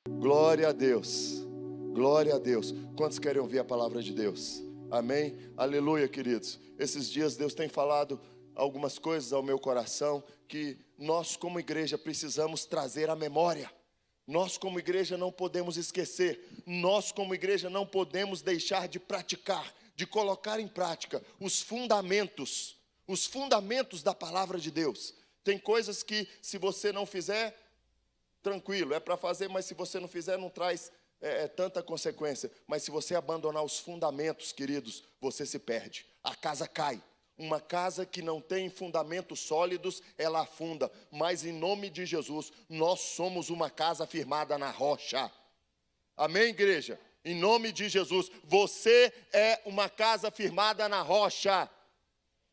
Glória a Deus, glória a Deus. Quantos querem ouvir a palavra de Deus? Amém? Aleluia, queridos. Esses dias Deus tem falado algumas coisas ao meu coração que nós como igreja precisamos trazer à memória. Nós como igreja não podemos esquecer. Nós como igreja não podemos deixar de praticar, de colocar em prática os fundamentos da palavra de Deus. Tem coisas que se você não fizer, tranquilo, é para fazer, mas se você não fizer, não traz tanta consequência. Mas se você abandonar os fundamentos, queridos, você se perde. A casa cai. Uma casa que não tem fundamentos sólidos, ela afunda. Mas em nome de Jesus, nós somos uma casa firmada na rocha. Amém, igreja? Em nome de Jesus, você é uma casa firmada na rocha.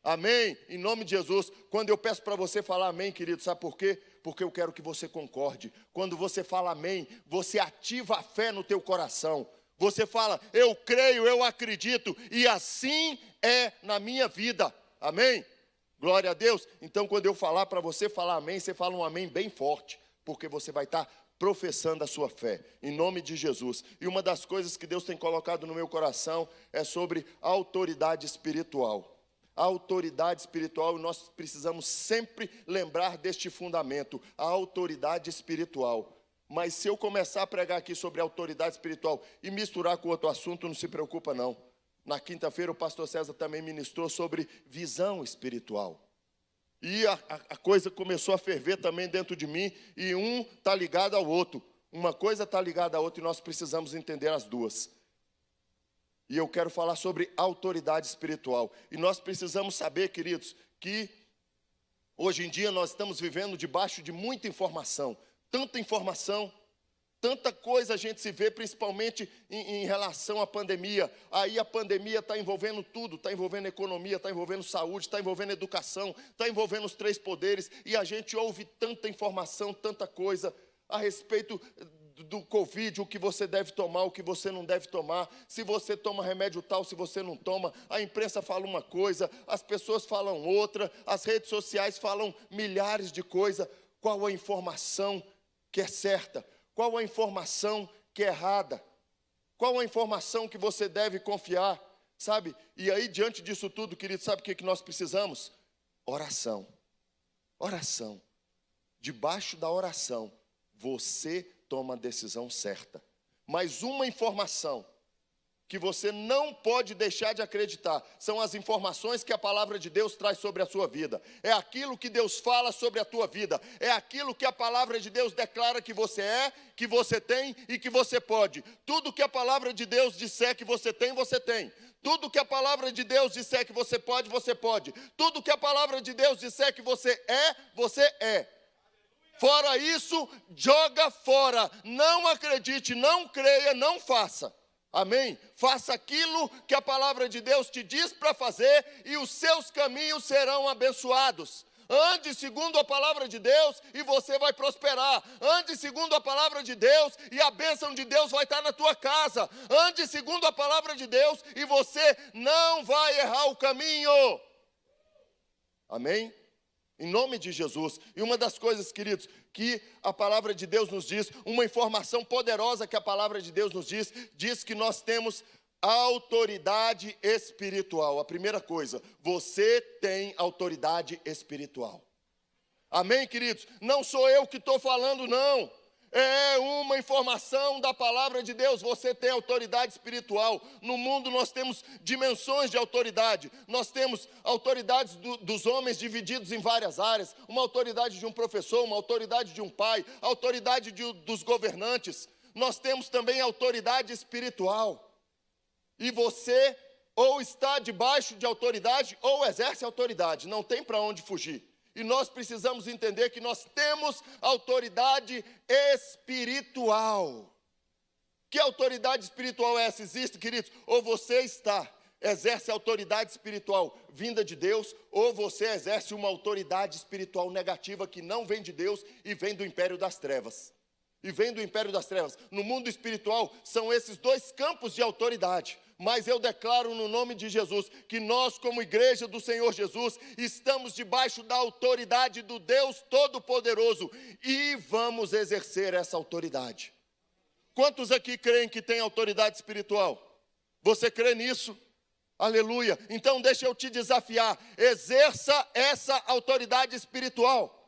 Amém? Em nome de Jesus. Quando eu peço para você falar amém, querido, sabe por quê? Porque eu quero que você concorde. Quando você fala amém, você ativa a fé no teu coração. Você fala, eu creio, eu acredito, e assim é na minha vida. Amém? Glória a Deus. Então, quando eu falar para você falar amém, você fala um amém bem forte, porque você vai estar professando a sua fé, em nome de Jesus. E uma das coisas que Deus tem colocado no meu coração é sobre a autoridade espiritual. A autoridade espiritual, e nós precisamos sempre lembrar deste fundamento, a autoridade espiritual. Mas se eu começar a pregar aqui sobre autoridade espiritual e misturar com outro assunto, não se preocupa não. Na quinta-feira o pastor César também ministrou sobre visão espiritual. E a coisa começou a ferver também dentro de mim, e um está ligado ao outro. Uma coisa está ligada à outra e nós precisamos entender as duas. E eu quero falar sobre autoridade espiritual. E nós precisamos saber, queridos, que hoje em dia nós estamos vivendo debaixo de muita informação. Tanta informação, tanta coisa a gente se vê, principalmente em relação à pandemia. Aí a pandemia está envolvendo tudo, está envolvendo economia, está envolvendo saúde, está envolvendo educação, está envolvendo os 3 poderes. E a gente ouve tanta informação, tanta coisa a respeito do Covid, o que você deve tomar, o que você não deve tomar, se você toma remédio tal, se você não toma. A imprensa fala uma coisa, as pessoas falam outra, as redes sociais falam milhares de coisas. Qual a informação que é certa? Qual a informação que é errada? Qual a informação que você deve confiar? Sabe? E aí, diante disso tudo, querido, sabe o que nós precisamos? Oração. Oração. Debaixo da oração, você toma a decisão certa. Mas uma informação que você não pode deixar de acreditar são as informações que a palavra de Deus traz sobre a sua vida. É aquilo que Deus fala sobre a tua vida. É aquilo que a palavra de Deus declara que você é, que você tem e que você pode. Tudo que a palavra de Deus disser que você tem, você tem. Tudo que a palavra de Deus disser que você pode, você pode. Tudo que a palavra de Deus disser que você é, você é. Fora isso, joga fora. Não acredite, não creia, não faça. Amém? Faça aquilo que a palavra de Deus te diz para fazer e os seus caminhos serão abençoados. Ande segundo a palavra de Deus e você vai prosperar. Ande segundo a palavra de Deus e a bênção de Deus vai estar na tua casa. Ande segundo a palavra de Deus e você não vai errar o caminho. Amém? Em nome de Jesus. E uma das coisas, queridos, que a palavra de Deus nos diz, uma informação poderosa que a palavra de Deus nos diz que nós temos autoridade espiritual. A primeira coisa, você tem autoridade espiritual. Amém, queridos? Não sou eu que estou falando, não. É uma informação da palavra de Deus. Você tem autoridade espiritual. No mundo nós temos dimensões de autoridade. Nós temos autoridades dos homens divididos em várias áreas. Uma autoridade de um professor, uma autoridade de um pai, autoridade dos governantes. Nós temos também autoridade espiritual. E você ou está debaixo de autoridade ou exerce autoridade. Não tem para onde fugir. E nós precisamos entender que nós temos autoridade espiritual. Que autoridade espiritual é essa? Existe, queridos? Ou você exerce autoridade espiritual vinda de Deus, ou você exerce uma autoridade espiritual negativa que não vem de Deus e vem do império das trevas. E vem do império das trevas. No mundo espiritual, são esses 2 campos de autoridade. mas eu declaro no nome de Jesus que nós, como igreja do Senhor Jesus, estamos debaixo da autoridade do Deus Todo-Poderoso e vamos exercer essa autoridade. Quantos aqui creem que tem autoridade espiritual? Você crê nisso? Aleluia. Então deixa eu te desafiar, exerça essa autoridade espiritual.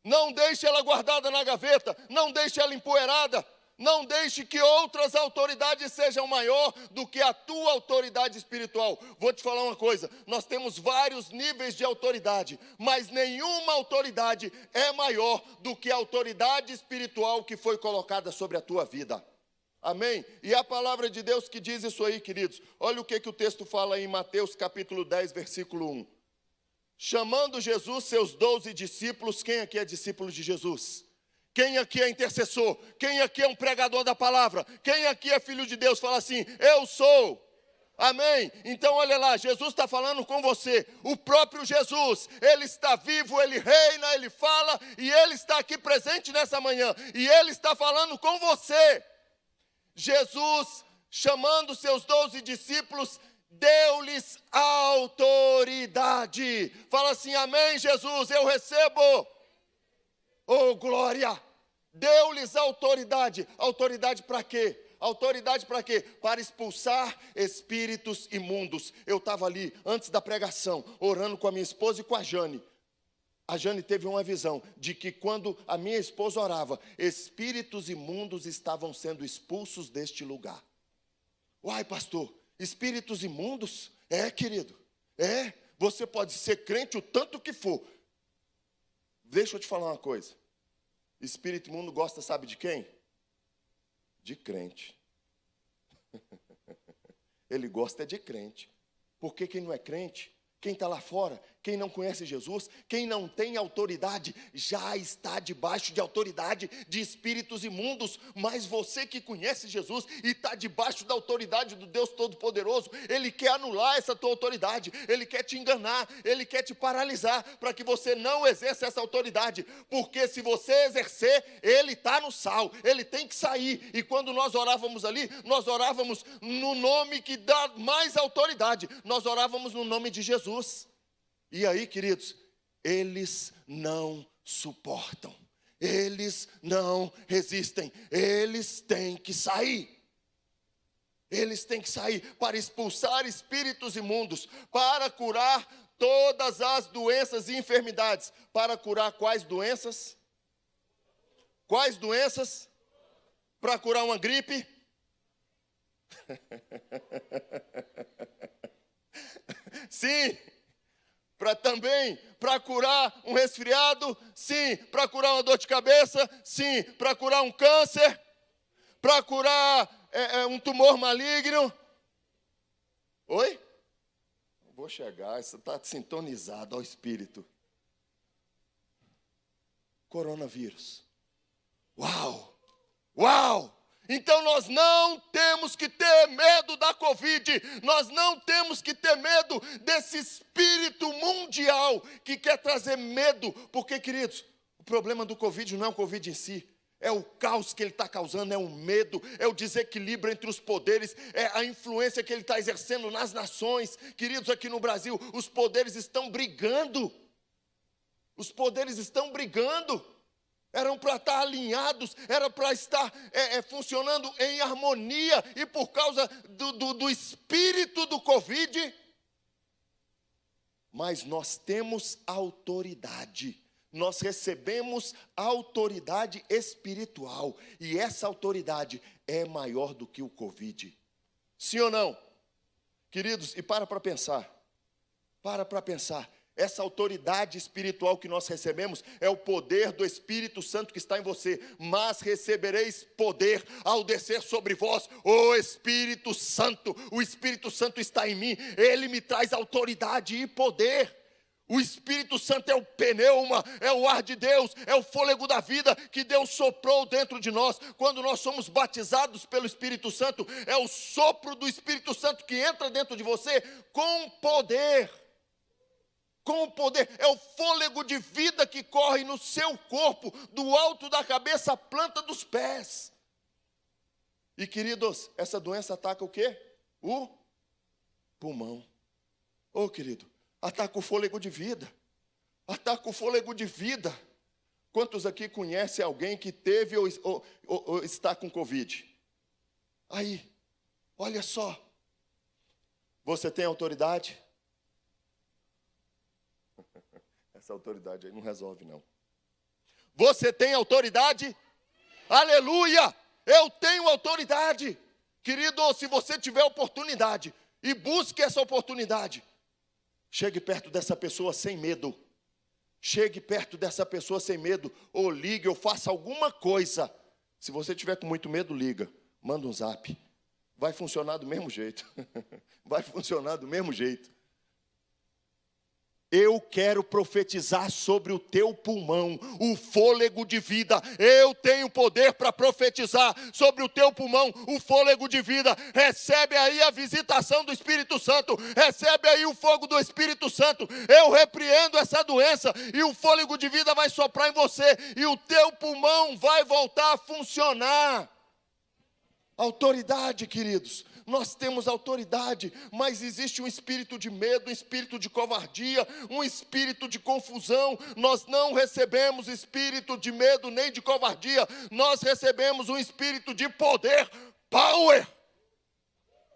Não deixe ela guardada na gaveta, não deixe ela empoeirada, não deixe que outras autoridades sejam maior do que a tua autoridade espiritual. Vou te falar uma coisa, nós temos vários níveis de autoridade, mas nenhuma autoridade é maior do que a autoridade espiritual que foi colocada sobre a tua vida. Amém? E a palavra de Deus que diz isso aí, queridos. Olha o que o texto fala em Mateus capítulo 10, versículo 1. Chamando Jesus seus 12 discípulos, quem aqui é discípulo de Jesus? Quem aqui é intercessor? Quem aqui é um pregador da palavra? Quem aqui é filho de Deus? Fala assim, eu sou. Amém? Então olha lá, Jesus está falando com você. O próprio Jesus, Ele está vivo, Ele reina, Ele fala, e Ele está aqui presente nessa manhã. E Ele está falando com você. Jesus, chamando seus 12 discípulos, deu-lhes autoridade. Fala assim, amém, Jesus, eu recebo. Oh, glória. Deu-lhes autoridade. Autoridade para quê? Autoridade para quê? Para expulsar espíritos imundos. Eu estava ali, antes da pregação, orando com a minha esposa e com a Jane. A Jane teve uma visão de que quando a minha esposa orava, espíritos imundos estavam sendo expulsos deste lugar. Uai, pastor, espíritos imundos? É, querido, é. Você pode ser crente o tanto que for. Deixa eu te falar uma coisa. Espírito imundo gosta, sabe de quem? De crente. Ele gosta de crente. Porque quem não é crente, quem está lá fora, quem não conhece Jesus, quem não tem autoridade, já está debaixo de autoridade de espíritos imundos. Mas você que conhece Jesus e está debaixo da autoridade do Deus Todo-Poderoso, Ele quer anular essa tua autoridade, Ele quer te enganar, Ele quer te paralisar, para que você não exerça essa autoridade. Porque se você exercer, Ele está no sal, Ele tem que sair. E quando nós orávamos ali, nós orávamos no nome que dá mais autoridade, nós orávamos no nome de Jesus. E aí, queridos, eles não suportam, eles não resistem, eles têm que sair. Eles têm que sair para expulsar espíritos imundos, para curar todas as doenças e enfermidades. Para curar quais doenças? Quais doenças? Para curar uma gripe? Sim. Para curar um resfriado, sim. Para curar uma dor de cabeça, sim. Para curar um câncer, para curar um tumor maligno. Oi? Vou chegar, você está sintonizado ao Espírito. Coronavírus. Uau! Uau! Então nós não temos que ter medo da Covid, nós não temos que ter medo desse espírito mundial que quer trazer medo, porque, queridos, o problema do Covid não é o Covid em si, é o caos que ele está causando, é o medo, é o desequilíbrio entre os poderes, é a influência que ele está exercendo nas nações. Queridos, aqui no Brasil, os poderes estão brigando, os poderes estão brigando. Eram para estar alinhados, era para estar funcionando em harmonia, e por causa do espírito do Covid. Mas nós temos autoridade, nós recebemos autoridade espiritual, e essa autoridade é maior do que o Covid. Sim ou não? Queridos, e para pensar, essa autoridade espiritual que nós recebemos é o poder do Espírito Santo que está em você. Mas recebereis poder ao descer sobre vós o Espírito Santo. O Espírito Santo está em mim, Ele me traz autoridade e poder. O Espírito Santo é o pneuma, é o ar de Deus, é o fôlego da vida que Deus soprou dentro de nós. Quando nós somos batizados pelo Espírito Santo, é o sopro do Espírito Santo que entra dentro de você com poder. Com o poder, é o fôlego de vida que corre no seu corpo, do alto da cabeça à planta dos pés. E, queridos, essa doença ataca o quê? o pulmão. Ô querido, ataca o fôlego de vida. Ataca o fôlego de vida. Quantos aqui conhecem alguém que teve ou está com Covid? Aí, olha só. Você tem autoridade? Essa autoridade aí não resolve, não. Você tem autoridade? Aleluia! Eu tenho autoridade. Querido, se você tiver oportunidade e busque essa oportunidade, chegue perto dessa pessoa sem medo. Chegue perto dessa pessoa sem medo, ou ligue, ou faça alguma coisa. Se você tiver com muito medo, liga, manda um zap. Vai funcionar do mesmo jeito. Vai funcionar do mesmo jeito. Eu quero profetizar sobre o teu pulmão, o fôlego de vida. Eu tenho poder para profetizar sobre o teu pulmão, o fôlego de vida. Recebe aí a visitação do Espírito Santo. Recebe aí o fogo do Espírito Santo. Eu repreendo essa doença e o fôlego de vida vai soprar em você. E o teu pulmão vai voltar a funcionar. Autoridade, queridos. Nós temos autoridade, mas existe um espírito de medo, um espírito de covardia, um espírito de confusão. Nós não recebemos espírito de medo nem de covardia. Nós recebemos um espírito de poder, power.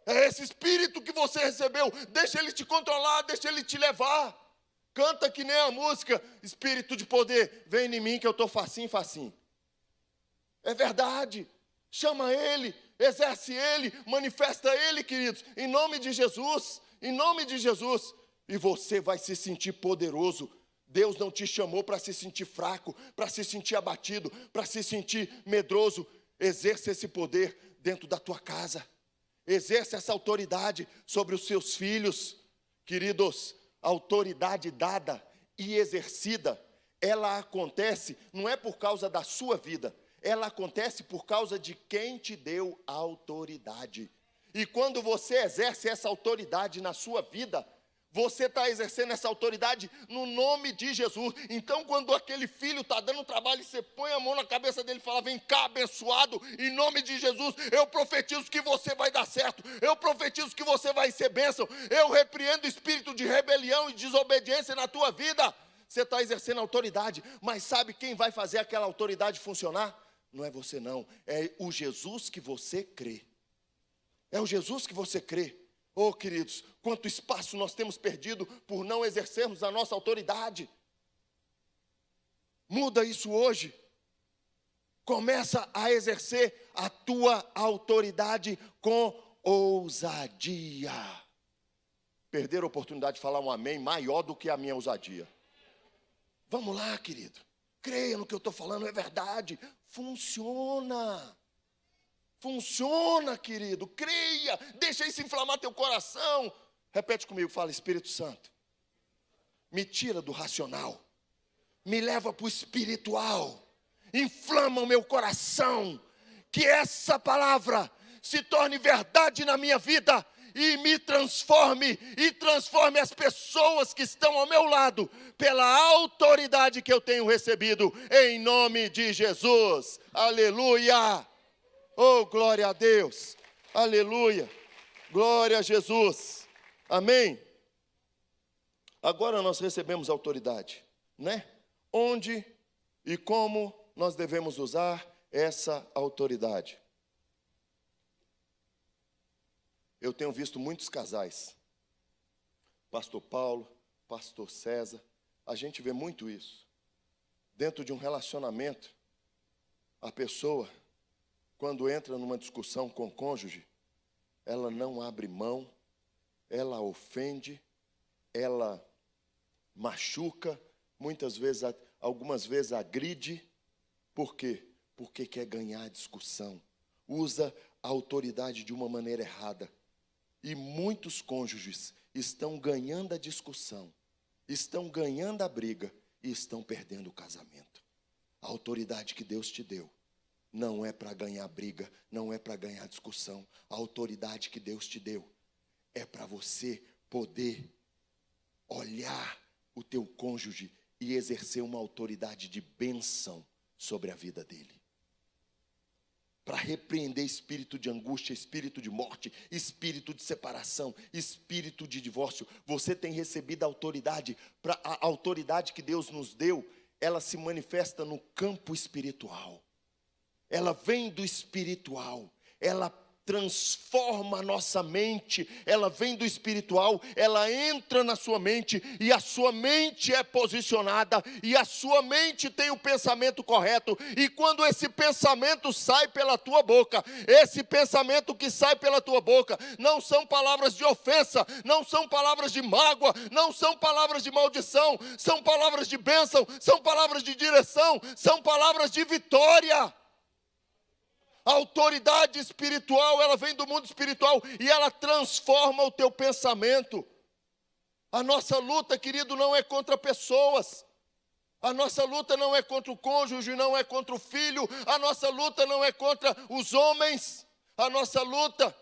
É esse espírito que você recebeu. Deixa ele te controlar, deixa ele te levar. Canta que nem a música, espírito de poder. Vem em mim que eu estou facinho, facinho. É verdade. Chama ele, exerce ele, manifesta ele, queridos, em nome de Jesus, em nome de Jesus. E você vai se sentir poderoso. Deus não te chamou para se sentir fraco, para se sentir abatido, para se sentir medroso. Exerça esse poder dentro da tua casa. Exerça essa autoridade sobre os seus filhos. Queridos, a autoridade dada e exercida, ela acontece, não é por causa da sua vida, ela acontece por causa de quem te deu a autoridade. E quando você exerce essa autoridade na sua vida, você está exercendo essa autoridade no nome de Jesus. Então, quando aquele filho está dando trabalho, você põe a mão na cabeça dele e fala: vem cá, abençoado, em nome de Jesus, eu profetizo que você vai dar certo, eu profetizo que você vai ser bênção, eu repreendo o espírito de rebelião e desobediência na tua vida. Você está exercendo autoridade, mas sabe quem vai fazer aquela autoridade funcionar? Não é você não, é o Jesus que você crê. É o Jesus que você crê. Oh, queridos, quanto espaço nós temos perdido por não exercermos a nossa autoridade. Muda isso hoje. Começa a exercer a tua autoridade com ousadia. Perder a oportunidade de falar um amém maior do que a minha ousadia. Vamos lá, querido. Creia no que eu estou falando, é verdade. Funciona. Funciona, querido. Creia. Deixa isso inflamar teu coração. Repete comigo, fala: Espírito Santo, me tira do racional. Me leva para o espiritual. Inflama o meu coração. Que essa palavra se torne verdade na minha vida. E me transforme, e transforme as pessoas que estão ao meu lado, pela autoridade que eu tenho recebido, em nome de Jesus. Aleluia! Oh, glória a Deus! Aleluia! Glória a Jesus! Amém? Agora nós recebemos autoridade, né? Onde e como nós devemos usar essa autoridade? Eu tenho visto muitos casais, pastor Paulo, pastor César, a gente vê muito isso. Dentro de um relacionamento, a pessoa, quando entra numa discussão com o cônjuge, ela não abre mão, ela ofende, ela machuca, muitas vezes, algumas vezes agride. Por quê? Porque quer ganhar a discussão. Usa a autoridade de uma maneira errada. E muitos cônjuges estão ganhando a discussão, estão ganhando a briga e estão perdendo o casamento. A autoridade que Deus te deu não é para ganhar briga, não é para ganhar discussão. A autoridade que Deus te deu é para você poder olhar o teu cônjuge e exercer uma autoridade de bênção sobre a vida dele. para repreender espírito de angústia, espírito de morte, espírito de separação, espírito de divórcio. Você tem recebido a autoridade, a autoridade que Deus nos deu, ela se manifesta no campo espiritual. Ela vem do espiritual, ela transforma a nossa mente, ela vem do espiritual, ela entra na sua mente, e a sua mente é posicionada, e a sua mente tem o pensamento correto, e quando esse pensamento sai pela tua boca, esse pensamento que sai pela tua boca, não são palavras de ofensa, não são palavras de mágoa, não são palavras de maldição, são palavras de bênção, são palavras de direção, são palavras de vitória. A autoridade espiritual, ela vem do mundo espiritual e ela transforma o teu pensamento. A nossa luta, querido, não é contra pessoas. A nossa luta não é contra o cônjuge, não é contra o filho. A nossa luta não é contra os homens. A nossa luta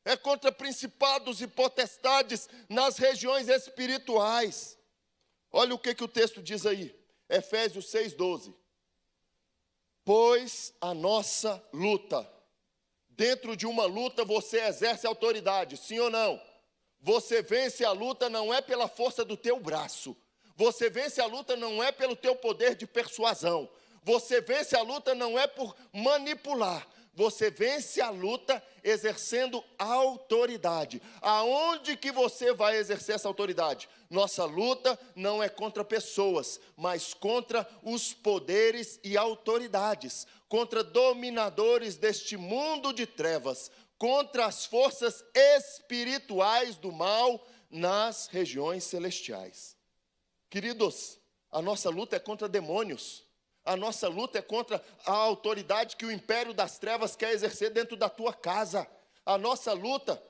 é contra principados e potestades nas regiões espirituais. Olha o que o texto diz aí. Efésios 6:12. Pois a nossa luta, dentro de uma luta você exerce autoridade, sim ou não? Você vence a luta não é pela força do teu braço, você vence a luta não é pelo teu poder de persuasão, você vence a luta não é por manipular, você vence a luta exercendo autoridade. Aonde que você vai exercer essa autoridade? Nossa luta não é contra pessoas, mas contra os poderes e autoridades, contra dominadores deste mundo de trevas, contra as forças espirituais do mal nas regiões celestiais. Queridos, a nossa luta é contra demônios. A nossa luta é contra a autoridade que o império das trevas quer exercer dentro da tua casa. A nossa luta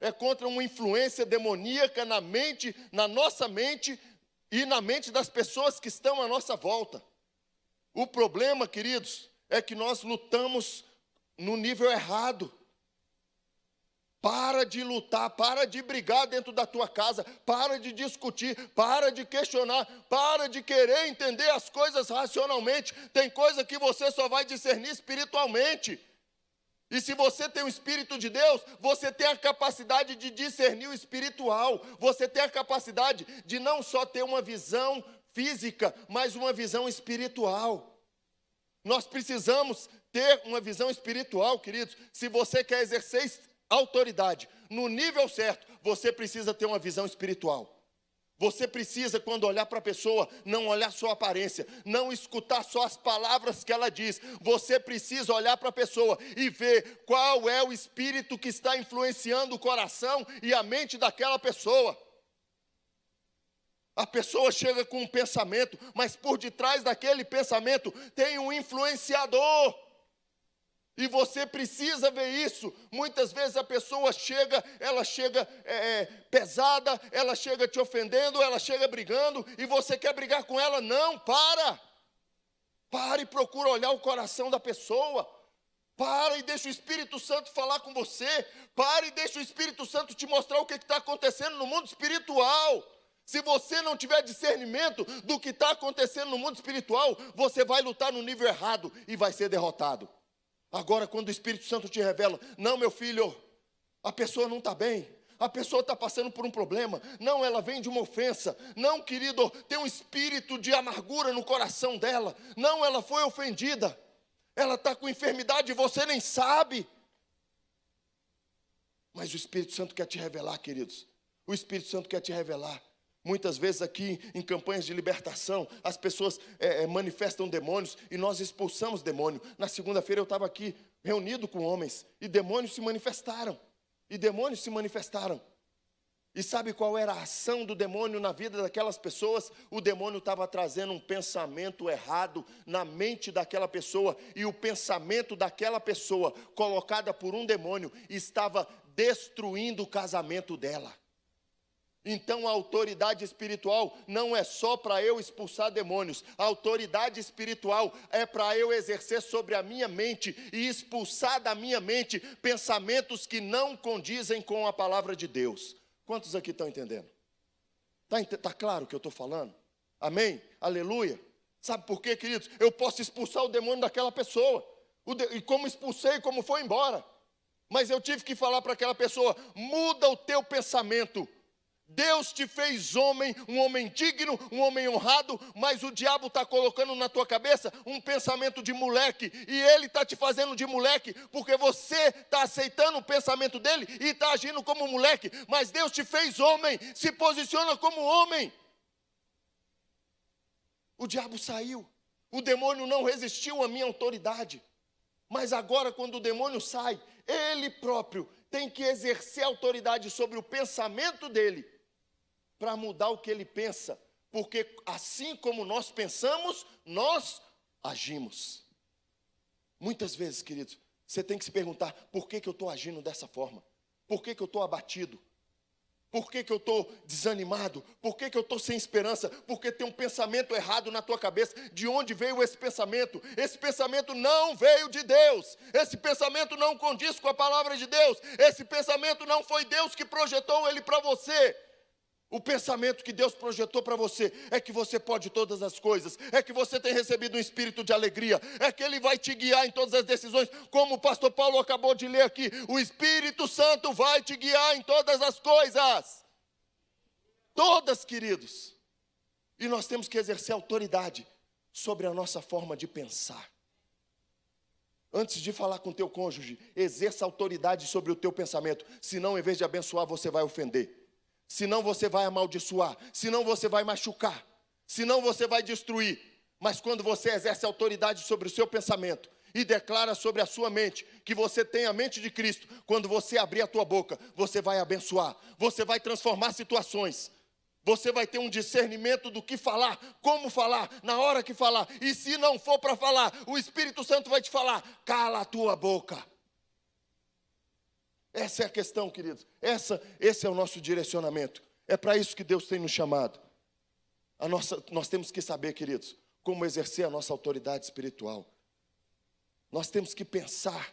é contra uma influência demoníaca na mente, na nossa mente e na mente das pessoas que estão à nossa volta. O problema, queridos, é que nós lutamos no nível errado. Para de lutar, para de brigar dentro da tua casa, para de discutir, para de questionar, para de querer entender as coisas racionalmente. Tem coisa que você só vai discernir espiritualmente. E se você tem o Espírito de Deus, você tem a capacidade de discernir o espiritual. Você tem a capacidade de não só ter uma visão física, mas uma visão espiritual. Nós precisamos ter uma visão espiritual, queridos. Se você quer exercer autoridade no nível certo, você precisa ter uma visão espiritual. Você precisa, quando olhar para a pessoa, não olhar só a aparência, não escutar só as palavras que ela diz. Você precisa olhar para a pessoa e ver qual é o espírito que está influenciando o coração e a mente daquela pessoa. A pessoa chega com um pensamento, mas por detrás daquele pensamento tem um influenciador. E você precisa ver isso. Muitas vezes a pessoa chega, ela chega pesada, ela chega te ofendendo, ela chega brigando, e você quer brigar com ela? Não, para. Para e procura olhar o coração da pessoa. Para e deixa o Espírito Santo falar com você. Para e deixa o Espírito Santo te mostrar o que está acontecendo no mundo espiritual. Se você não tiver discernimento do que está acontecendo no mundo espiritual, você vai lutar no nível errado e vai ser derrotado. Agora, quando o Espírito Santo te revela, não, meu filho, a pessoa não está bem, a pessoa está passando por um problema, não, ela vem de uma ofensa, não, querido, tem um espírito de amargura no coração dela, não, ela foi ofendida, ela está com enfermidade e você nem sabe. Mas o Espírito Santo quer te revelar, queridos, o Espírito Santo quer te revelar. Muitas vezes aqui em campanhas de libertação, as pessoas manifestam demônios e nós expulsamos demônio. Na segunda-feira eu estava aqui reunido com homens e demônios se manifestaram. E sabe qual era a ação do demônio na vida daquelas pessoas? O demônio estava trazendo um pensamento errado na mente daquela pessoa. E o pensamento daquela pessoa, colocada por um demônio, estava destruindo o casamento dela. Então a autoridade espiritual não é só para eu expulsar demônios. A autoridade espiritual é para eu exercer sobre a minha mente e expulsar da minha mente pensamentos que não condizem com a palavra de Deus. Quantos aqui estão entendendo? Está claro o que eu estou falando? Amém? Aleluia. Sabe por quê, queridos? Eu posso expulsar o demônio daquela pessoa. E como expulsei, como foi embora. Mas eu tive que falar para aquela pessoa: muda o teu pensamento. Deus te fez homem, um homem digno, um homem honrado, mas o diabo está colocando na tua cabeça um pensamento de moleque, e ele está te fazendo de moleque, porque você está aceitando o pensamento dele e está agindo como moleque, mas Deus te fez homem, se posiciona como homem. O diabo saiu, o demônio não resistiu à minha autoridade, mas agora quando o demônio sai, ele próprio tem que exercer autoridade sobre o pensamento dele, para mudar o que ele pensa, porque assim como nós pensamos, nós agimos. Muitas vezes, queridos, você tem que se perguntar: por que eu estou agindo dessa forma? Por que eu estou abatido? Por que eu estou desanimado? Por que eu estou sem esperança? Porque tem um pensamento errado na tua cabeça. De onde veio esse pensamento? Esse pensamento não veio de Deus. Esse pensamento não condiz com a palavra de Deus. Esse pensamento não foi Deus que projetou ele para você. O pensamento que Deus projetou para você é que você pode todas as coisas, é que você tem recebido um espírito de alegria, é que Ele vai te guiar em todas as decisões, como o pastor Paulo acabou de ler aqui, o Espírito Santo vai te guiar em todas as coisas, todas, queridos, e nós temos que exercer autoridade sobre a nossa forma de pensar. Antes de falar com o teu cônjuge, exerça autoridade sobre o teu pensamento, senão em vez de abençoar você vai ofender. Senão você vai amaldiçoar, senão você vai machucar, senão você vai destruir. Mas quando você exerce autoridade sobre o seu pensamento e declara sobre a sua mente que você tem a mente de Cristo, quando você abrir a tua boca, você vai abençoar, você vai transformar situações, você vai ter um discernimento do que falar, como falar, na hora que falar. E se não for para falar, o Espírito Santo vai te falar: cala a tua boca. Essa é a questão, queridos. Esse é o nosso direcionamento. É para isso que Deus tem nos chamado. Nós temos que saber, queridos, como exercer a nossa autoridade espiritual. Nós temos que pensar.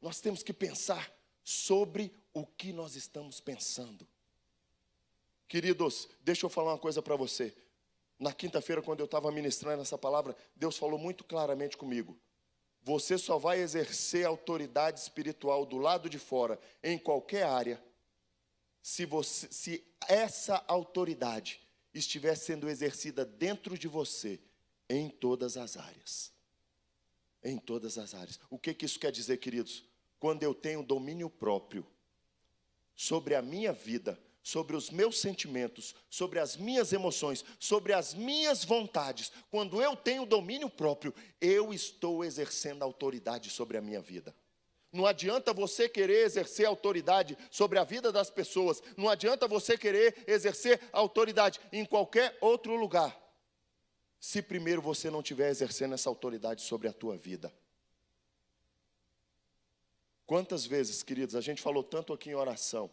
Nós temos que pensar sobre o que nós estamos pensando. Queridos, deixa eu falar uma coisa para você. Na quinta-feira, quando eu estava ministrando essa palavra, Deus falou muito claramente comigo. Você só vai exercer autoridade espiritual do lado de fora, em qualquer área, se essa autoridade estiver sendo exercida dentro de você, em todas as áreas. Em todas as áreas. O que isso quer dizer, queridos? Quando eu tenho domínio próprio sobre a minha vida, sobre os meus sentimentos, sobre as minhas emoções, sobre as minhas vontades, quando eu tenho domínio próprio, eu estou exercendo autoridade sobre a minha vida. Não adianta você querer exercer autoridade sobre a vida das pessoas, não adianta você querer exercer autoridade em qualquer outro lugar, se primeiro você não estiver exercendo essa autoridade sobre a tua vida. Quantas vezes, queridos, a gente falou tanto aqui em oração,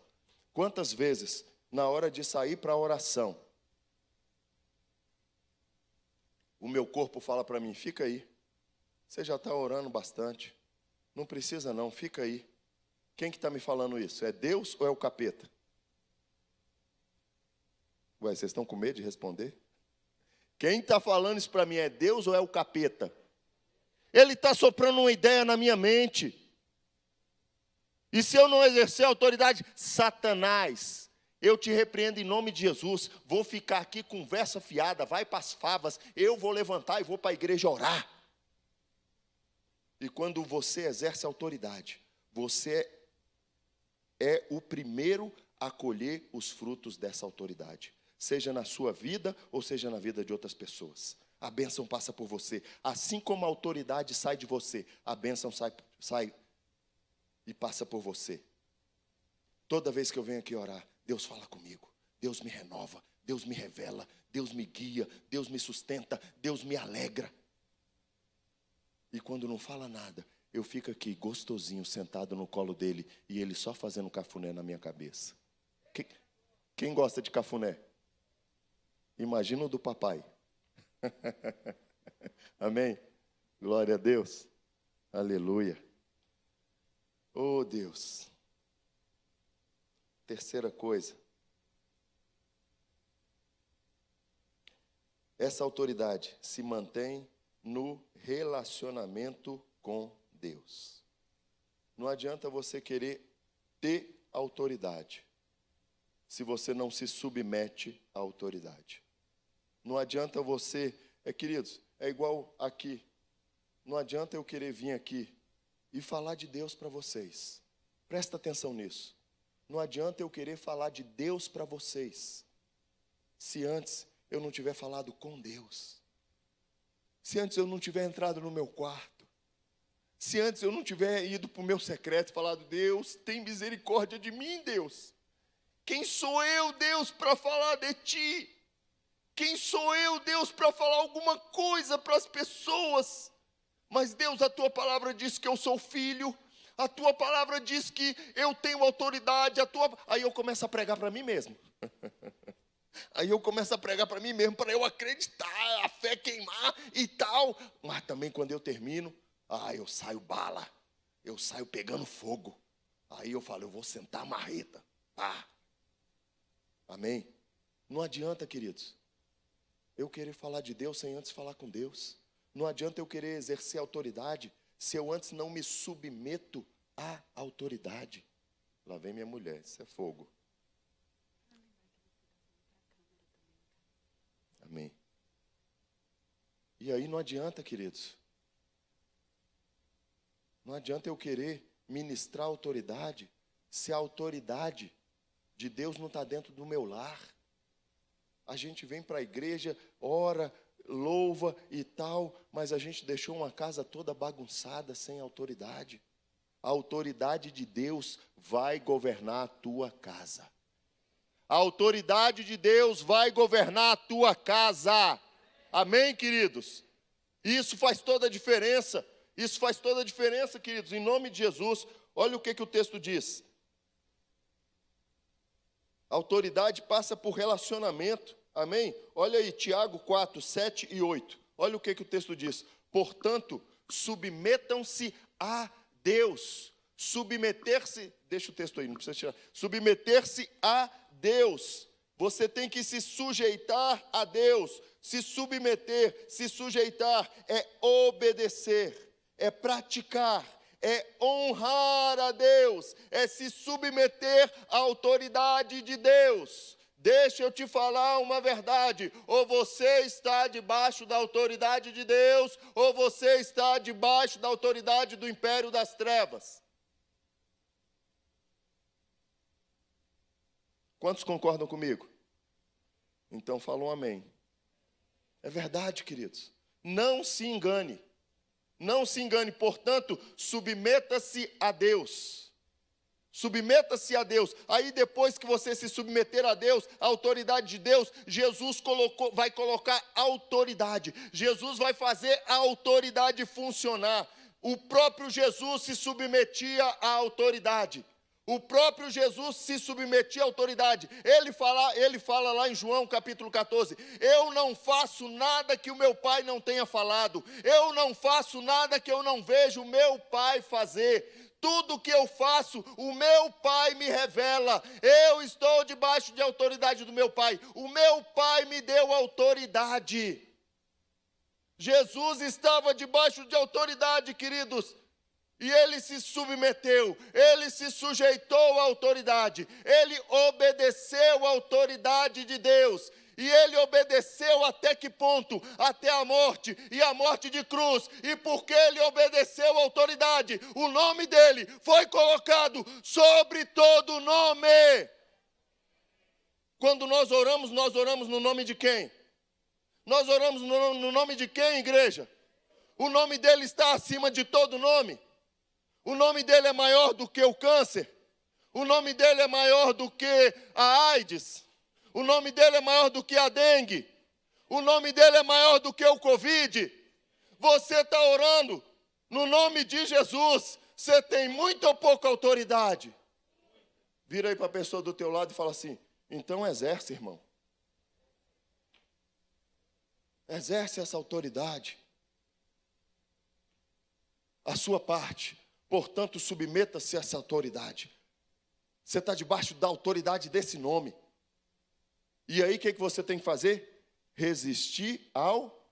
quantas vezes, na hora de sair para a oração, o meu corpo fala para mim: fica aí, você já está orando bastante, não precisa não, fica aí. Quem que está me falando isso? É Deus ou é o capeta? Ué, vocês estão com medo de responder? Quem está falando isso para mim é Deus ou é o capeta? Ele está soprando uma ideia na minha mente. E se eu não exercer a autoridade, Satanás, eu te repreendo em nome de Jesus, vou ficar aqui conversa fiada, vai para as favas, eu vou levantar e vou para a igreja orar. E quando você exerce a autoridade, você é o primeiro a colher os frutos dessa autoridade, seja na sua vida ou seja na vida de outras pessoas. A bênção passa por você, assim como a autoridade sai de você, a bênção sai e passa por você. Toda vez que eu venho aqui orar, Deus fala comigo, Deus me renova, Deus me revela, Deus me guia, Deus me sustenta, Deus me alegra. E quando não fala nada, eu fico aqui gostosinho, sentado no colo dele, e ele só fazendo cafuné na minha cabeça. Quem gosta de cafuné? Imagina o do papai. Amém? Glória a Deus. Aleluia. Oh, Deus. Terceira coisa. Essa autoridade se mantém no relacionamento com Deus. Não adianta você querer ter autoridade se você não se submete à autoridade. Não adianta você, queridos, é igual aqui. Não adianta eu querer vir aqui e falar de Deus para vocês. Presta atenção nisso. Não adianta eu querer falar de Deus para vocês, se antes eu não tiver falado com Deus. Se antes eu não tiver entrado no meu quarto. Se antes eu não tiver ido para o meu secreto e falado, Deus, tem misericórdia de mim, Deus. Quem sou eu, Deus, para falar de Ti? Quem sou eu, Deus, para falar alguma coisa para as pessoas? Mas, Deus, a Tua palavra diz que eu sou filho. A Tua palavra diz que eu tenho autoridade. Aí eu começo a pregar para mim mesmo. Aí eu começo a pregar para mim mesmo, para eu acreditar, a fé queimar e tal. Mas também quando eu termino, eu saio bala. Eu saio pegando fogo. Aí eu falo, eu vou sentar a marreta. Amém? Não adianta, queridos, eu querer falar de Deus sem antes falar com Deus. Não adianta eu querer exercer autoridade se eu antes não me submeto à autoridade. Lá vem minha mulher, isso é fogo. Amém. E aí não adianta, queridos. Não adianta eu querer ministrar autoridade se a autoridade de Deus não está dentro do meu lar. A gente vem para a igreja, ora, louva e tal, mas a gente deixou uma casa toda bagunçada, sem autoridade. A autoridade de Deus vai governar a tua casa. A autoridade de Deus vai governar a tua casa. Amém, queridos? Isso faz toda a diferença. Isso faz toda a diferença, queridos. Em nome de Jesus, olha o que o texto diz. A autoridade passa por relacionamento. Amém? Olha aí, Tiago 4, 7 e 8. Olha o que o texto diz. Portanto, submetam-se a Deus. Submeter-se, deixa o texto aí, não precisa tirar. Submeter-se a Deus. Você tem que se sujeitar a Deus. Se submeter, se sujeitar é obedecer, é praticar, é honrar a Deus, é se submeter à autoridade de Deus. Deixa eu te falar uma verdade, ou você está debaixo da autoridade de Deus, ou você está debaixo da autoridade do império das trevas. Quantos concordam comigo? Então falam amém. É verdade, queridos. Não se engane. Não se engane, portanto, submeta-se a Deus. Submeta-se a Deus. Aí depois que você se submeter a Deus, a autoridade de Deus, Jesus vai colocar autoridade. Jesus vai fazer a autoridade funcionar. O próprio Jesus se submetia à autoridade. O próprio Jesus se submetia à autoridade. Ele fala lá em João capítulo 14, eu não faço nada que o meu Pai não tenha falado. Eu não faço nada que eu não vejo o meu Pai fazer. Tudo que eu faço, o meu Pai me revela. Eu estou debaixo de autoridade do meu Pai. O meu Pai me deu autoridade. Jesus estava debaixo de autoridade, queridos. E ele se submeteu, ele se sujeitou à autoridade, ele obedeceu à autoridade de Deus. E ele obedeceu até que ponto? Até a morte, e a morte de cruz. E porque ele obedeceu à autoridade, o nome dele foi colocado sobre todo nome. Quando nós oramos no nome de quem? Nós oramos no nome de quem, igreja? O nome dele está acima de todo nome. O nome dele é maior do que o câncer. O nome dele é maior do que a AIDS. O nome dele é maior do que a dengue. O nome dele é maior do que o Covid. Você está orando no nome de Jesus. Você tem muita ou pouca autoridade? Vira aí para a pessoa do teu lado e fala assim, então exerce, irmão. Exerce essa autoridade. A sua parte. Portanto, submeta-se a essa autoridade. Você está debaixo da autoridade desse nome. E aí, o que você tem que fazer? Resistir ao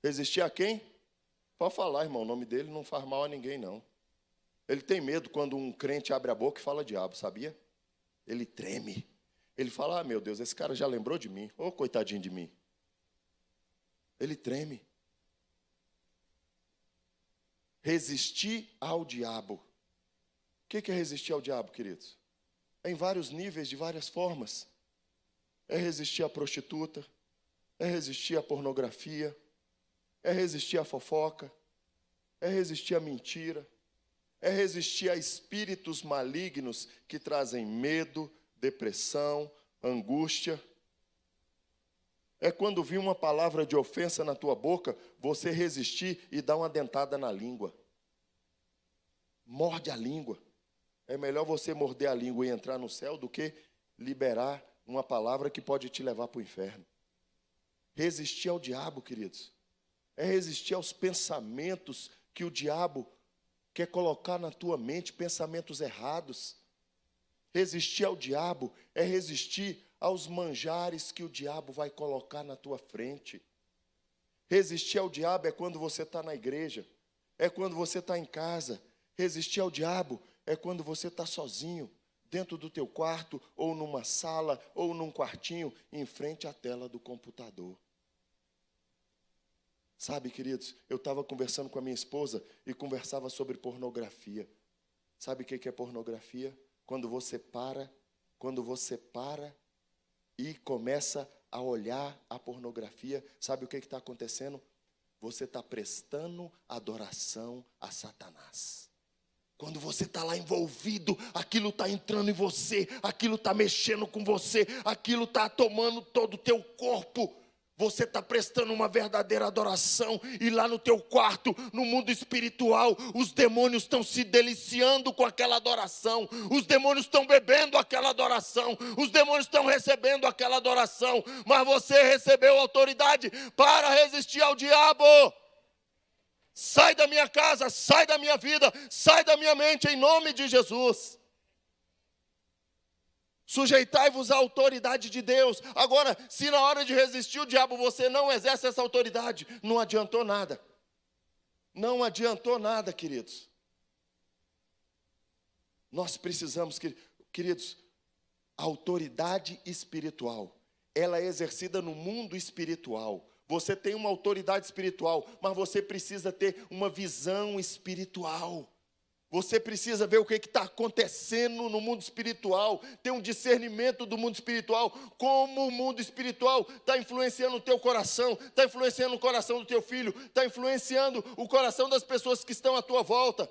Resistir a quem? Pode falar, irmão, o nome dele não faz mal a ninguém, não. Ele tem medo quando um crente abre a boca e fala diabo, sabia? Ele treme. Ele fala, meu Deus, esse cara já lembrou de mim. Ô, coitadinho de mim. Ele treme. Resistir ao diabo. O que é resistir ao diabo, queridos? É em vários níveis, de várias formas. É resistir à prostituta, é resistir à pornografia, é resistir à fofoca, é resistir à mentira, é resistir a espíritos malignos que trazem medo, depressão, angústia. É quando vir uma palavra de ofensa na tua boca, você resistir e dar uma dentada na língua. Morde a língua. É melhor você morder a língua e entrar no céu do que liberar uma palavra que pode te levar para o inferno. Resistir ao diabo, queridos, é resistir aos pensamentos que o diabo quer colocar na tua mente, pensamentos errados. Resistir ao diabo é resistir aos manjares que o diabo vai colocar na tua frente. Resistir ao diabo é quando você está na igreja, é quando você está em casa. Resistir ao diabo é quando você está sozinho, dentro do teu quarto, ou numa sala, ou num quartinho, em frente à tela do computador. Sabe, queridos, eu estava conversando com a minha esposa e conversava sobre pornografia. Sabe o que é pornografia? Quando você para e começa a olhar a pornografia, sabe o que está acontecendo? Você está prestando adoração a Satanás. Quando você está lá envolvido, aquilo está entrando em você, aquilo está mexendo com você, aquilo está tomando todo o teu corpo. Você está prestando uma verdadeira adoração, e lá no teu quarto, no mundo espiritual, os demônios estão se deliciando com aquela adoração, os demônios estão bebendo aquela adoração, os demônios estão recebendo aquela adoração, mas você recebeu autoridade para resistir ao diabo. Sai da minha casa, sai da minha vida, sai da minha mente, em nome de Jesus. Sujeitai-vos à autoridade de Deus. Agora, se na hora de resistir o diabo você não exerce essa autoridade, não adiantou nada. Não adiantou nada, queridos. Nós precisamos, queridos, a autoridade espiritual, ela é exercida no mundo espiritual. Você tem uma autoridade espiritual, mas você precisa ter uma visão espiritual. Você precisa ver o que está acontecendo no mundo espiritual, ter um discernimento do mundo espiritual, como o mundo espiritual está influenciando o teu coração, está influenciando o coração do teu filho, está influenciando o coração das pessoas que estão à tua volta.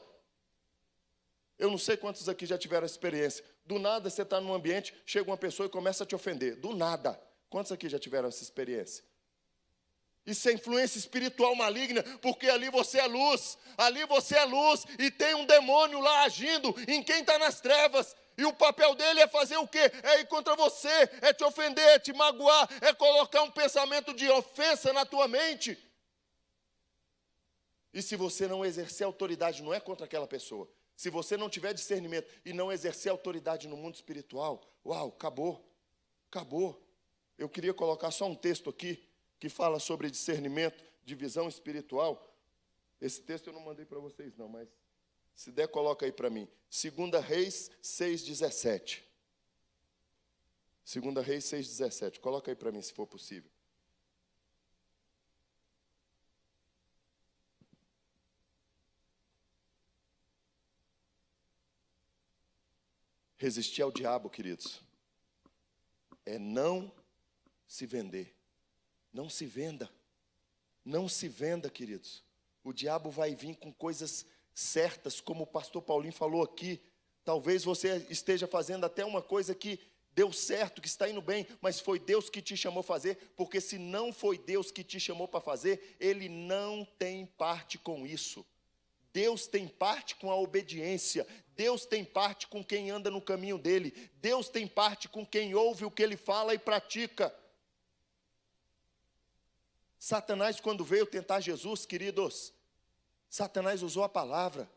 Eu não sei quantos aqui já tiveram essa experiência. Do nada você está num ambiente, chega uma pessoa e começa a te ofender. Do nada. Quantos aqui já tiveram essa experiência? Isso é influência espiritual maligna, porque ali você é luz, e tem um demônio lá agindo em quem está nas trevas, e o papel dele é fazer o quê? É ir contra você, é te ofender, é te magoar, é colocar um pensamento de ofensa na tua mente. E se você não exercer autoridade, não é contra aquela pessoa, se você não tiver discernimento e não exercer autoridade no mundo espiritual, uau, acabou. Eu queria colocar só um texto aqui, que fala sobre discernimento, de visão espiritual. Esse texto eu não mandei para vocês não, mas se der, coloca aí para mim. 2 Reis 6,17. 2 Reis 6,17. Coloca aí para mim, se for possível. Resistir ao diabo, queridos, é não se vender. Não se venda. Não se venda, queridos. O diabo vai vir com coisas certas, como o pastor Paulinho falou aqui. Talvez você esteja fazendo até uma coisa que deu certo, que está indo bem, mas foi Deus que te chamou a fazer, porque se não foi Deus que te chamou para fazer, Ele não tem parte com isso. Deus tem parte com a obediência, Deus tem parte com quem anda no caminho dEle, Deus tem parte com quem ouve o que Ele fala e pratica. Satanás, quando veio tentar Jesus, queridos, Satanás usou a palavra.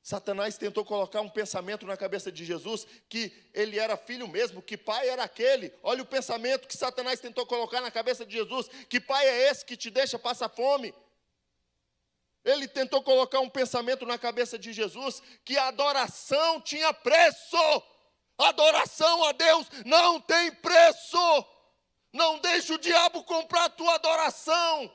Satanás tentou colocar um pensamento na cabeça de Jesus, que ele era filho mesmo, que pai era aquele. Olha o pensamento que Satanás tentou colocar na cabeça de Jesus, que pai é esse que te deixa passar fome? Ele tentou colocar um pensamento na cabeça de Jesus, que a adoração tinha preço. Adoração a Deus não tem preço. Não deixe o diabo comprar a tua adoração.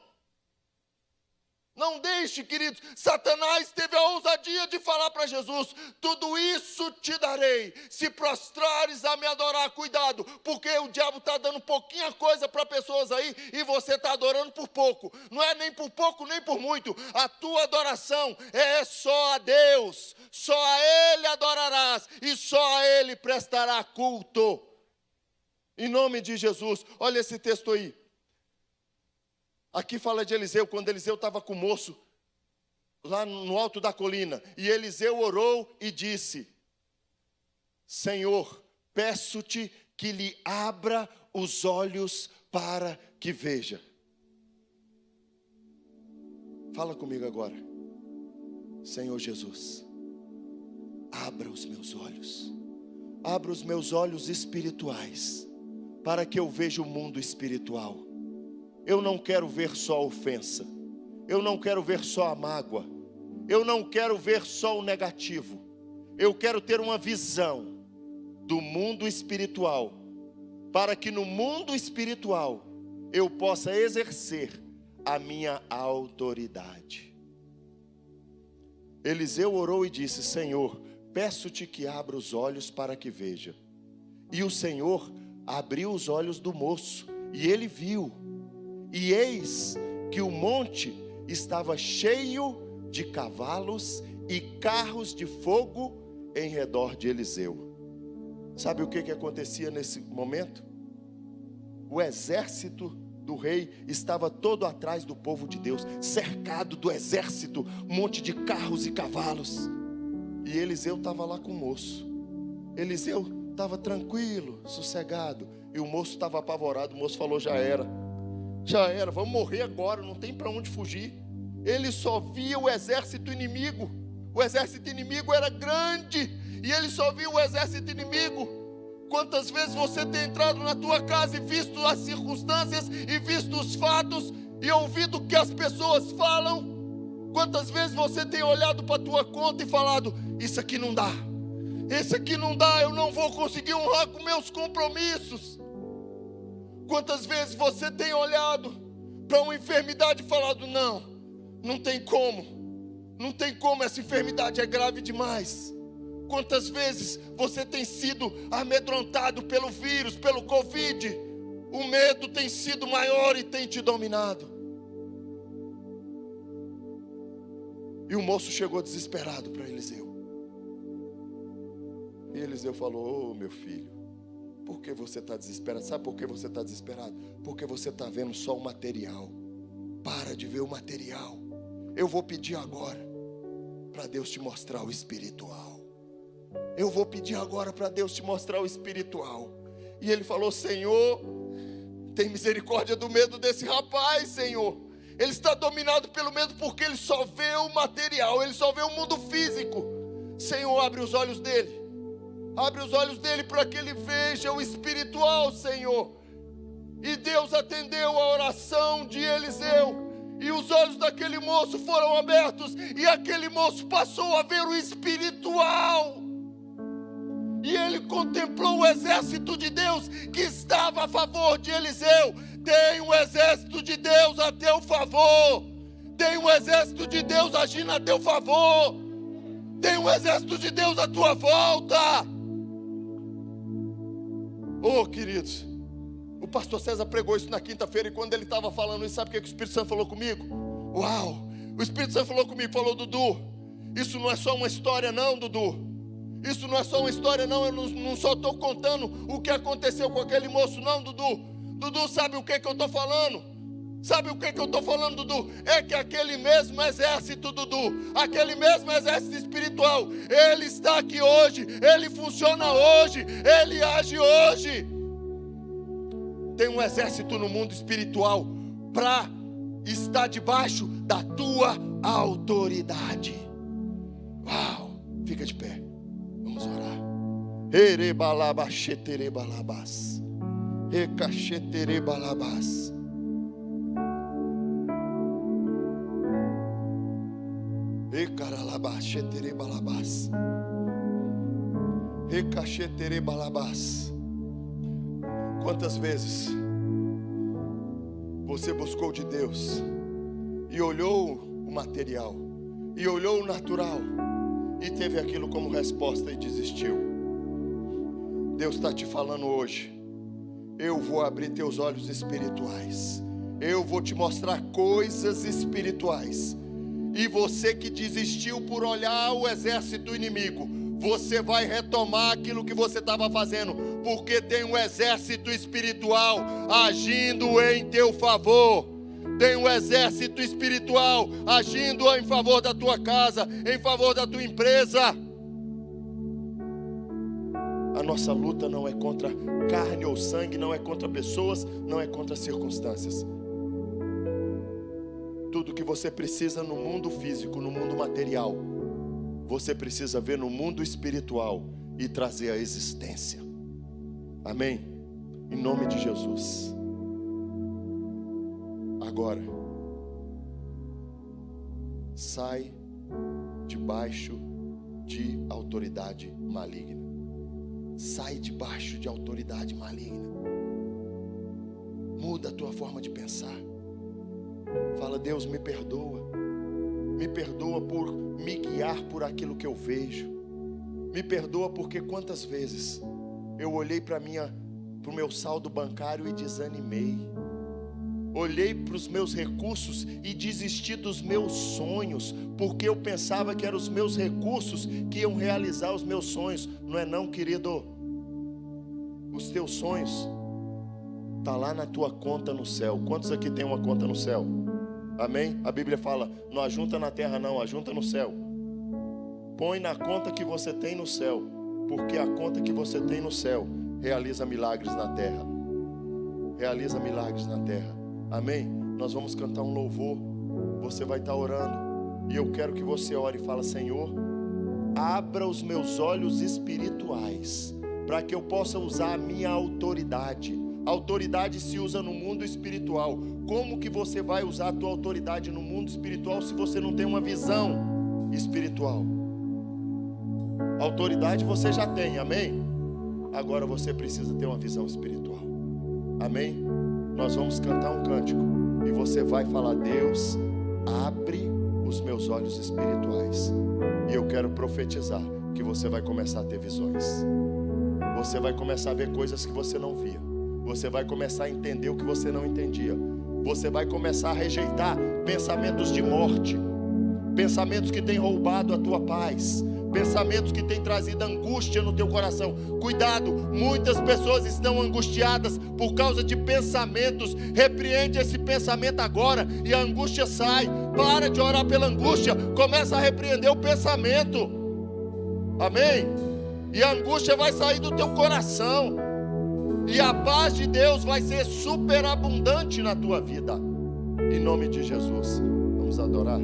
Não deixe, queridos. Satanás teve a ousadia de falar para Jesus: tudo isso te darei, se prostrares a me adorar. Cuidado, porque o diabo está dando pouquinha coisa para pessoas aí, e você está adorando por pouco. Não é nem por pouco, nem por muito. A tua adoração é só a Deus. Só a Ele adorarás, e só a Ele prestará culto. Em nome de Jesus. Olha esse texto aí. Aqui fala de Eliseu, quando Eliseu estava com o moço, lá no alto da colina. E Eliseu orou e disse: Senhor, peço-te que lhe abra os olhos para que veja. Fala comigo agora. Senhor Jesus, abra os meus olhos. Abra os meus olhos espirituais, para que eu veja o mundo espiritual. Eu não quero ver só a ofensa. Eu não quero ver só a mágoa. Eu não quero ver só o negativo. Eu quero ter uma visão do mundo espiritual, para que no mundo espiritual eu possa exercer a minha autoridade. Eliseu orou e disse: Senhor, peço-te que abra os olhos para que veja. E o Senhor abriu os olhos do moço, e ele viu. E eis que o monte estava cheio de cavalos e carros de fogo em redor de Eliseu. Sabe o que acontecia nesse momento? O exército do rei estava todo atrás do povo de Deus, cercado do exército, um monte de carros e cavalos. E Eliseu estava lá com o moço. Eliseu estava tranquilo, sossegado, e o moço estava apavorado. O moço falou: já era, vamos morrer agora, não tem para onde fugir. Ele só via o exército inimigo. O exército inimigo era grande, e ele só via o exército inimigo. Quantas vezes você tem entrado na tua casa e visto as circunstâncias, e visto os fatos, e ouvido o que as pessoas falam? Quantas vezes você tem olhado para a tua conta e falado: isso aqui não dá, esse aqui não dá, eu não vou conseguir honrar com meus compromissos. Quantas vezes você tem olhado para uma enfermidade e falado: não tem como, essa enfermidade é grave demais. Quantas vezes você tem sido amedrontado pelo vírus, pelo Covid, o medo tem sido maior e tem te dominado. E o moço chegou desesperado para Eliseu. E Eliseu falou: meu filho, por que você está desesperado? Sabe por que você está desesperado? Porque você está vendo só o material. Para de ver o material. Eu vou pedir agora para Deus te mostrar o espiritual. Eu vou pedir agora para Deus te mostrar o espiritual. E ele falou: Senhor, tem misericórdia do medo desse rapaz, Senhor. Ele está dominado pelo medo porque ele só vê o material, ele só vê o mundo físico. Senhor, abre os olhos dele. Abre os olhos dele para que ele veja o espiritual, Senhor. E Deus atendeu a oração de Eliseu. E os olhos daquele moço foram abertos. E aquele moço passou a ver o espiritual. E ele contemplou o exército de Deus que estava a favor de Eliseu. Tem um exército de Deus a teu favor. Tem um exército de Deus agindo a teu favor. Tem um exército de Deus à tua volta. Oh, queridos, o pastor César pregou isso na quinta-feira, e quando ele estava falando isso, sabe o que o Espírito Santo falou comigo? Uau! O Espírito Santo falou comigo, falou: Dudu, isso não é só uma história não, Dudu. Isso não é só uma história não, eu não só estou contando o que aconteceu com aquele moço não, Dudu. Dudu, sabe o que eu estou falando? Sabe o que eu estou falando, Dudu? É que aquele mesmo exército, Dudu, aquele mesmo exército espiritual, ele está aqui hoje, ele funciona hoje, ele age hoje. Tem um exército no mundo espiritual para estar debaixo da tua autoridade. Uau! Fica de pé. Vamos orar. Erebalabaxeterebalabás. Recaxeterebalabás. Ecaralabaxeterebalabás. Recaxeterebalabás. Quantas vezes você buscou de Deus e olhou o material, e olhou o natural, e teve aquilo como resposta e desistiu? Deus está te falando hoje: eu vou abrir teus olhos espirituais, eu vou te mostrar coisas espirituais. E você que desistiu por olhar o exército inimigo, você vai retomar aquilo que você estava fazendo, porque tem um exército espiritual agindo em teu favor. Tem um exército espiritual agindo em favor da tua casa, em favor da tua empresa. A nossa luta não é contra carne ou sangue, não é contra pessoas, não é contra circunstâncias. Tudo que você precisa no mundo físico, no mundo material, você precisa ver no mundo espiritual e trazer a existência. Amém? Em nome de Jesus. Agora, sai debaixo de autoridade maligna. Sai debaixo de autoridade maligna. Muda a tua forma de pensar. Fala: Deus, me perdoa. Me perdoa por me guiar por aquilo que eu vejo. Me perdoa porque quantas vezes eu olhei para o meu saldo bancário e desanimei. Olhei para os meus recursos e desisti dos meus sonhos, porque eu pensava que eram os meus recursos que iam realizar os meus sonhos. Não é não, querido. Os teus sonhos estão lá na tua conta no céu. Quantos aqui tem uma conta no céu? Amém? A Bíblia fala: não ajunta na terra não, ajunta no céu. Põe na conta que você tem no céu, porque a conta que você tem no céu realiza milagres na terra. Realiza milagres na terra. Amém? Nós vamos cantar um louvor. Você vai estar orando, e eu quero que você ore e fale: Senhor, abra os meus olhos espirituais, para que eu possa usar a minha autoridade. A autoridade se usa no mundo espiritual. Como que você vai usar a tua autoridade no mundo espiritual se você não tem uma visão espiritual? Autoridade você já tem, amém? Agora você precisa ter uma visão espiritual. Amém? Nós vamos cantar um cântico e você vai falar: Deus, abre os meus olhos espirituais. E eu quero profetizar que você vai começar a ter visões. Você vai começar a ver coisas que você não via. Você vai começar a entender o que você não entendia. Você vai começar a rejeitar pensamentos de morte, pensamentos que têm roubado a tua paz, pensamentos que têm trazido angústia no teu coração. Cuidado, muitas pessoas estão angustiadas por causa de pensamentos. Repreende esse pensamento agora e a angústia sai. Para de orar pela angústia, começa a repreender o pensamento. Amém? E a angústia vai sair do teu coração, e a paz de Deus vai ser superabundante na tua vida. Em nome de Jesus. Vamos adorar.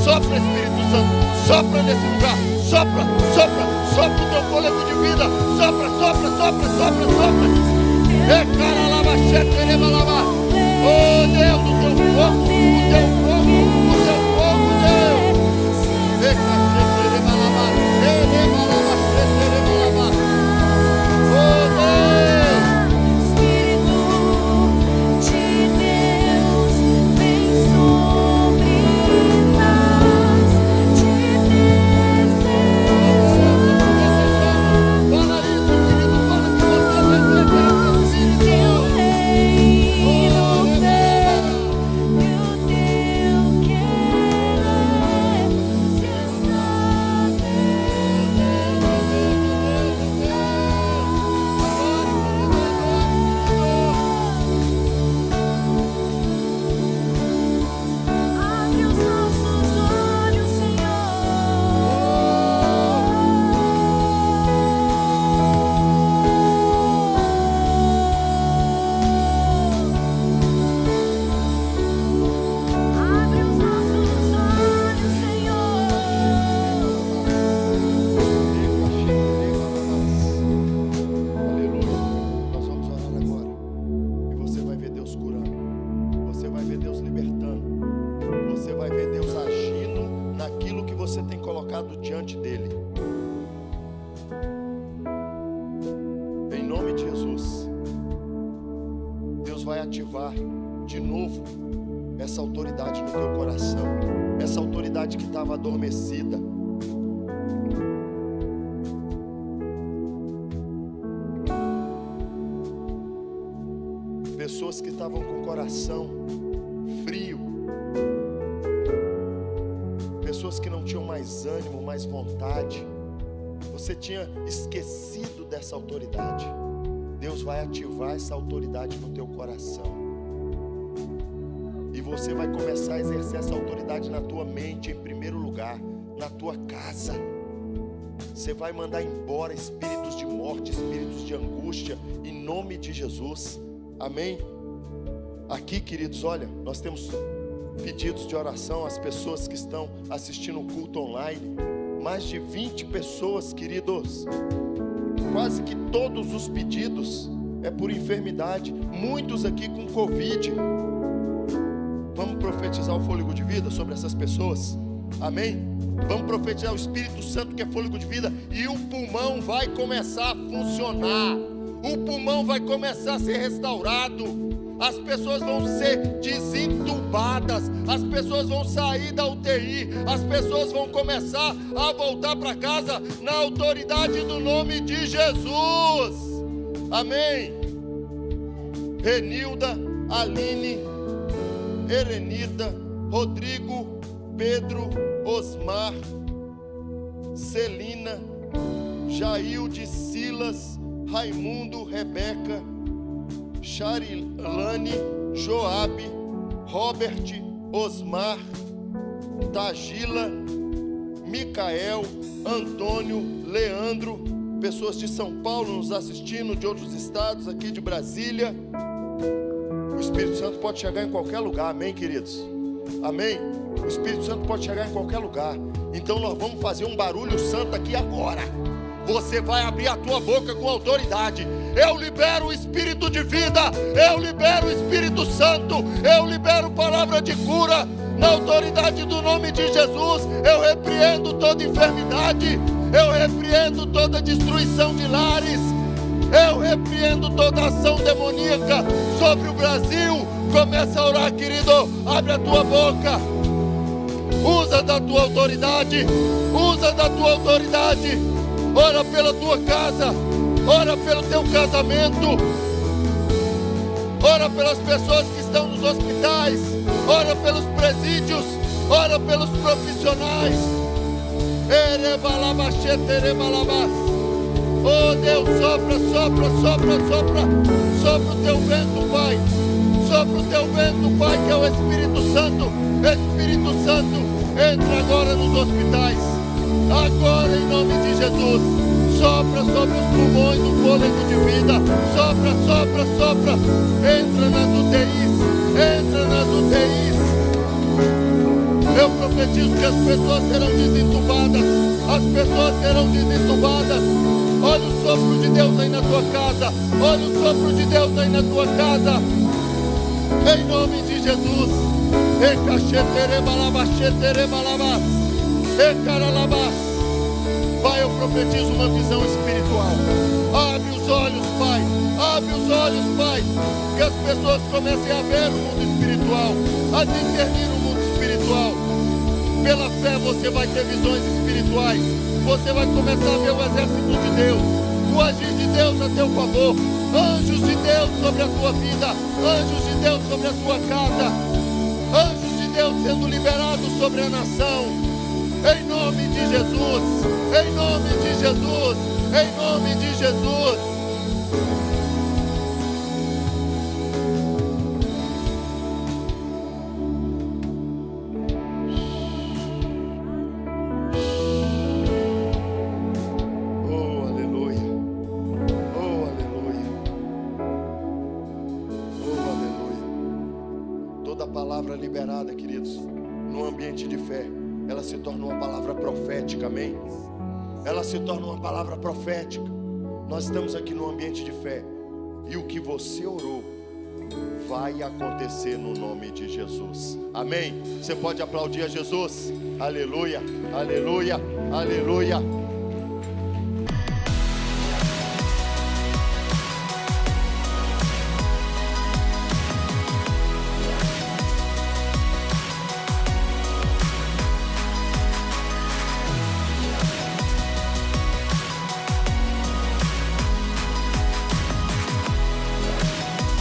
Sopra, Espírito Santo, sopra nesse lugar, sopra, sopra, sopra o teu fôlego de vida, sopra, sopra, sopra, sopra, sopra. Oh Deus, o teu fogo, o teu fogo, o teu fogo, Deus. Espírito de Deus, vem sobre de Jesus, Deus vai ativar de novo essa autoridade no teu coração, essa autoridade que estava adormecida. Pessoas que estavam com o coração frio, pessoas que não tinham mais ânimo, mais vontade, você tinha esquecido dessa autoridade. Deus vai ativar essa autoridade no teu coração, e você vai começar a exercer essa autoridade na tua mente, em primeiro lugar, na tua casa. Você vai mandar embora espíritos de morte, espíritos de angústia, em nome de Jesus. Amém? Aqui, queridos, olha, nós temos pedidos de oração às pessoas que estão assistindo o culto online. Mais de 20 pessoas, queridos. Quase que todos os pedidos é por enfermidade. Muitos aqui com Covid. Vamos profetizar o fôlego de vida sobre essas pessoas. Amém? Vamos profetizar o Espírito Santo, que é fôlego de vida, e o pulmão vai começar a funcionar. O pulmão vai começar a ser restaurado. As pessoas vão ser desentubadas. As pessoas vão sair da UTI. As pessoas vão começar a voltar para casa na autoridade do nome de Jesus. Amém? Renilda, Aline, Erenita, Rodrigo, Pedro, Osmar, Celina, Jailde, Silas, Raimundo, Rebeca, Charilane, Joabe, Robert, Osmar, Tagila, Micael, Antônio, Leandro, pessoas de São Paulo nos assistindo, de outros estados, aqui de Brasília. O Espírito Santo pode chegar em qualquer lugar, amém, queridos? Amém? O Espírito Santo pode chegar em qualquer lugar. Então nós vamos fazer um barulho santo aqui agora. Você vai abrir a tua boca com autoridade. Eu libero o Espírito de vida, eu libero o Espírito Santo, eu libero palavra de cura, na autoridade do nome de Jesus. Eu repreendo toda enfermidade, eu repreendo toda destruição de lares, eu repreendo toda ação demoníaca sobre o Brasil. Começa a orar, querido, abre a tua boca, usa da tua autoridade, usa da tua autoridade. Ora pela tua casa, ora pelo teu casamento, ora pelas pessoas que estão nos hospitais, ora pelos presídios, ora pelos profissionais. Oh Deus, sopra, sopra, sopra, sopra, sopra o teu vento, Pai, sopra o teu vento, Pai, que é o Espírito Santo. Espírito Santo, entra agora nos hospitais, agora em nome de Jesus. Sopra sobre os pulmões o fôlego de vida. Sopra, sopra, sopra. Entra nas UTIs, entra nas UTIs. Eu profetizo que as pessoas serão desentubadas, as pessoas serão desentubadas. Olha o sopro de Deus aí na tua casa, olha o sopro de Deus aí na tua casa, em nome de Jesus. Pai, eu profetizo uma visão espiritual. Abre os olhos, Pai, abre os olhos, Pai, que as pessoas comecem a ver o mundo espiritual, a discernir o mundo espiritual. Pela fé você vai ter visões espirituais. Você vai começar a ver o exército de Deus, o agir de Deus a teu favor, anjos de Deus sobre a tua vida, anjos de Deus sobre a tua casa, anjos de Deus sendo liberados sobre a nação, em nome de Jesus, em nome de Jesus, em nome de Jesus. Liberada, queridos, no ambiente de fé, ela se torna uma palavra profética, amém? Ela se torna uma palavra profética. Nós estamos aqui no ambiente de fé, e o que você orou vai acontecer no nome de Jesus, amém? Você pode aplaudir a Jesus, aleluia, aleluia, aleluia.